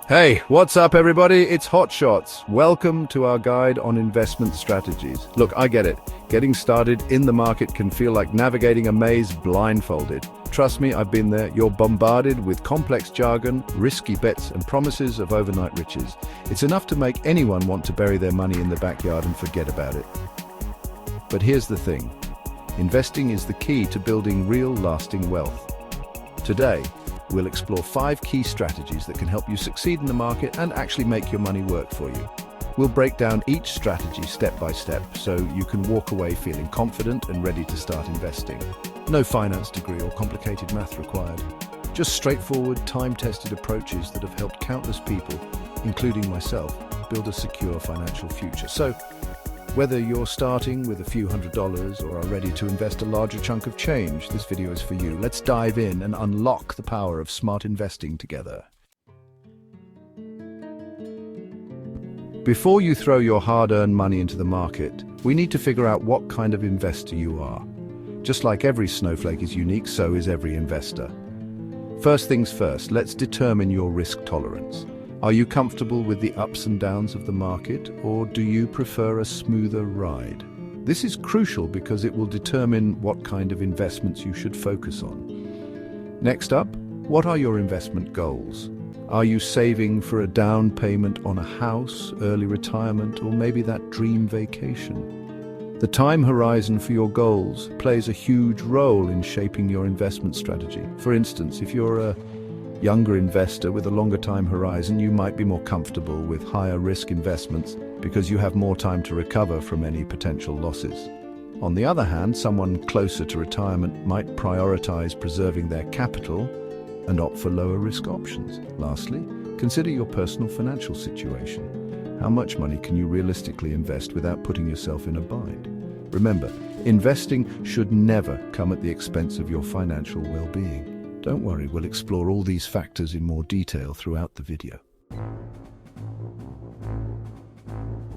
Hey, what's up everybody? It's Hot Shots. Welcome to our guide on investment strategies. Look, I get it. Getting started in the market can feel like navigating a maze blindfolded. Trust me, I've been there. You're bombarded with complex jargon, risky bets, and promises of overnight riches. It's enough to make anyone want to bury their money in the backyard and forget about it. But here's the thing. Investing is the key to building real, lasting wealth. Today, we'll explore 5 key strategies that can help you succeed in the market and actually make your money work for you. We'll break down each strategy step by step so you can walk away feeling confident and ready to start investing. No finance degree or complicated math required. Just straightforward, time-tested approaches that have helped countless people, including myself, build a secure financial future. So, whether you're starting with a few $100s or are ready to invest a larger chunk of change, this video is for you. Let's dive in and unlock the power of smart investing together. Before you throw your hard-earned money into the market, we need to figure out what kind of investor you are. Just like every snowflake is unique, so is every investor. First things first, let's determine your risk tolerance. Are you comfortable with the ups and downs of the market, or do you prefer a smoother ride? This is crucial because it will determine what kind of investments you should focus on. Next up, what are your investment goals? Are you saving for a down payment on a house, early retirement, or maybe that dream vacation? The time horizon for your goals plays a huge role in shaping your investment strategy. For instance, if you're a younger investor with a longer time horizon, you might be more comfortable with higher risk investments because you have more time to recover from any potential losses. On the other hand, someone closer to retirement might prioritize preserving their capital and opt for lower risk options. Lastly, consider your personal financial situation. How much money can you realistically invest without putting yourself in a bind? Remember, investing should never come at the expense of your financial well-being. Don't worry, we'll explore all these factors in more detail throughout the video.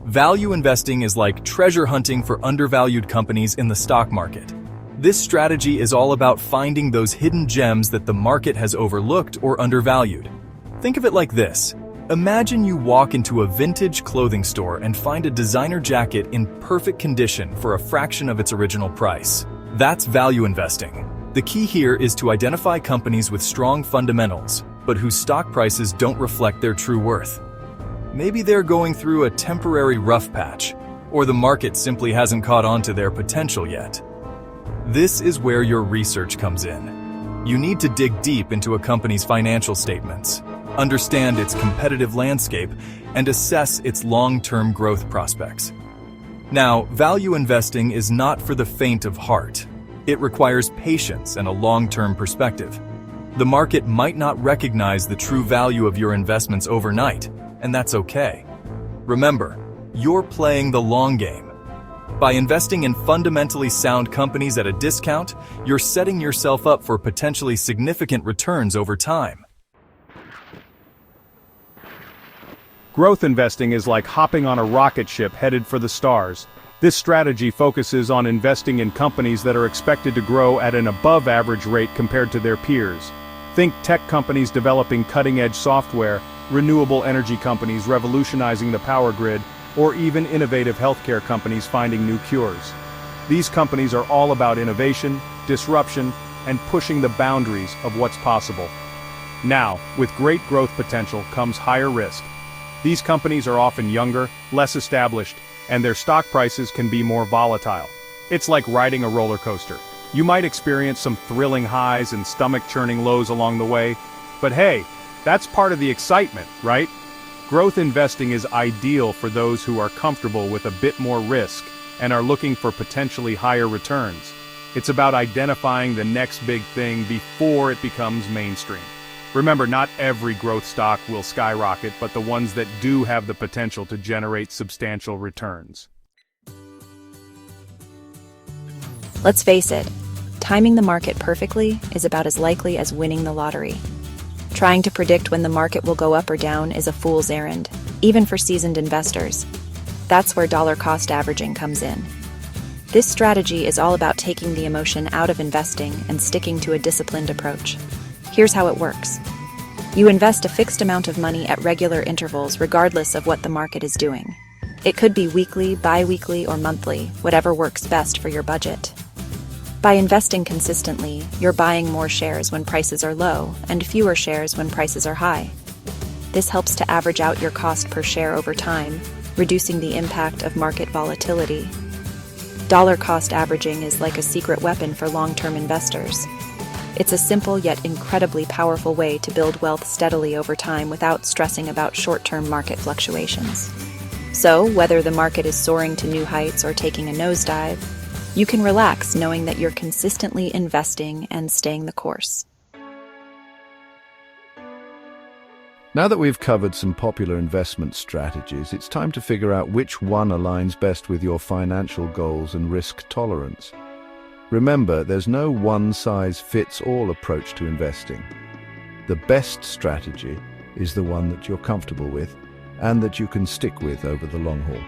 Value investing is like treasure hunting for undervalued companies in the stock market. This strategy is all about finding those hidden gems that the market has overlooked or undervalued. Think of it like this. Imagine you walk into a vintage clothing store and find a designer jacket in perfect condition for a fraction of its original price. That's value investing. The key here is to identify companies with strong fundamentals, but whose stock prices don't reflect their true worth. Maybe they're going through a temporary rough patch, or the market simply hasn't caught on to their potential yet. This is where your research comes in. You need to dig deep into a company's financial statements, understand its competitive landscape, and assess its long-term growth prospects. Now, value investing is not for the faint of heart. It requires patience and a long-term perspective. The market might not recognize the true value of your investments overnight, and that's okay. Remember, you're playing the long game. By investing in fundamentally sound companies at a discount, you're setting yourself up for potentially significant returns over time. Growth investing is like hopping on a rocket ship headed for the stars. This strategy focuses on investing in companies that are expected to grow at an above-average rate compared to their peers. Think tech companies developing cutting-edge software, renewable energy companies revolutionizing the power grid, or even innovative healthcare companies finding new cures. These companies are all about innovation, disruption, and pushing the boundaries of what's possible. Now, with great growth potential comes higher risk. These companies are often younger, less established, and their stock prices can be more volatile. It's like riding a roller coaster. You might experience some thrilling highs and stomach-churning lows along the way, but hey, that's part of the excitement, right? Growth investing is ideal for those who are comfortable with a bit more risk and are looking for potentially higher returns. It's about identifying the next big thing before it becomes mainstream. Remember, not every growth stock will skyrocket, but the ones that do have the potential to generate substantial returns. Let's face it, timing the market perfectly is about as likely as winning the lottery. Trying to predict when the market will go up or down is a fool's errand, even for seasoned investors. That's where dollar-cost averaging comes in. This strategy is all about taking the emotion out of investing and sticking to a disciplined approach. Here's how it works. You invest a fixed amount of money at regular intervals regardless of what the market is doing. It could be weekly, bi-weekly, or monthly, whatever works best for your budget. By investing consistently, you're buying more shares when prices are low and fewer shares when prices are high. This helps to average out your cost per share over time, reducing the impact of market volatility. Dollar cost averaging is like a secret weapon for long-term investors. It's a simple yet incredibly powerful way to build wealth steadily over time without stressing about short-term market fluctuations. So, whether the market is soaring to new heights or taking a nosedive, you can relax knowing that you're consistently investing and staying the course. Now that we've covered some popular investment strategies, it's time to figure out which one aligns best with your financial goals and risk tolerance. Remember, there's no one-size-fits-all approach to investing. The best strategy is the one that you're comfortable with and that you can stick with over the long haul.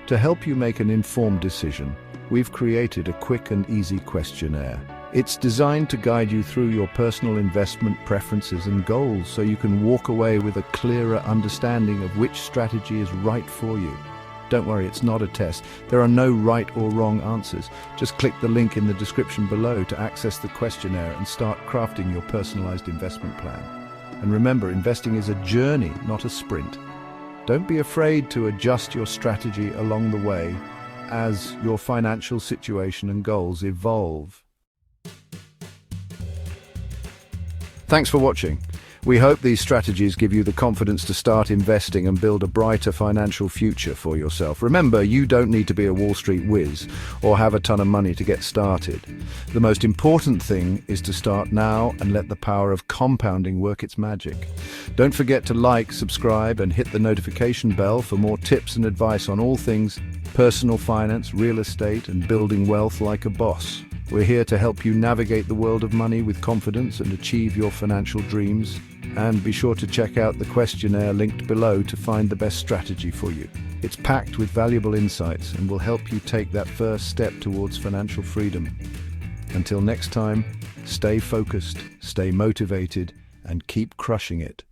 To help you make an informed decision, we've created a quick and easy questionnaire. It's designed to guide you through your personal investment preferences and goals so you can walk away with a clearer understanding of which strategy is right for you. Don't worry, it's not a test. There are no right or wrong answers. Just click the link in the description below to access the questionnaire and start crafting your personalized investment plan. And remember, investing is a journey, not a sprint. Don't be afraid to adjust your strategy along the way as your financial situation and goals evolve. Thanks for watching. We hope these strategies give you the confidence to start investing and build a brighter financial future for yourself. Remember, you don't need to be a Wall Street whiz or have a ton of money to get started. The most important thing is to start now and let the power of compounding work its magic. Don't forget to like, subscribe, and hit the notification bell for more tips and advice on all things personal finance, real estate, and building wealth like a boss. We're here to help you navigate the world of money with confidence and achieve your financial dreams. And be sure to check out the questionnaire linked below to find the best strategy for you. It's packed with valuable insights and will help you take that first step towards financial freedom. Until next time, stay focused, stay motivated, and keep crushing it.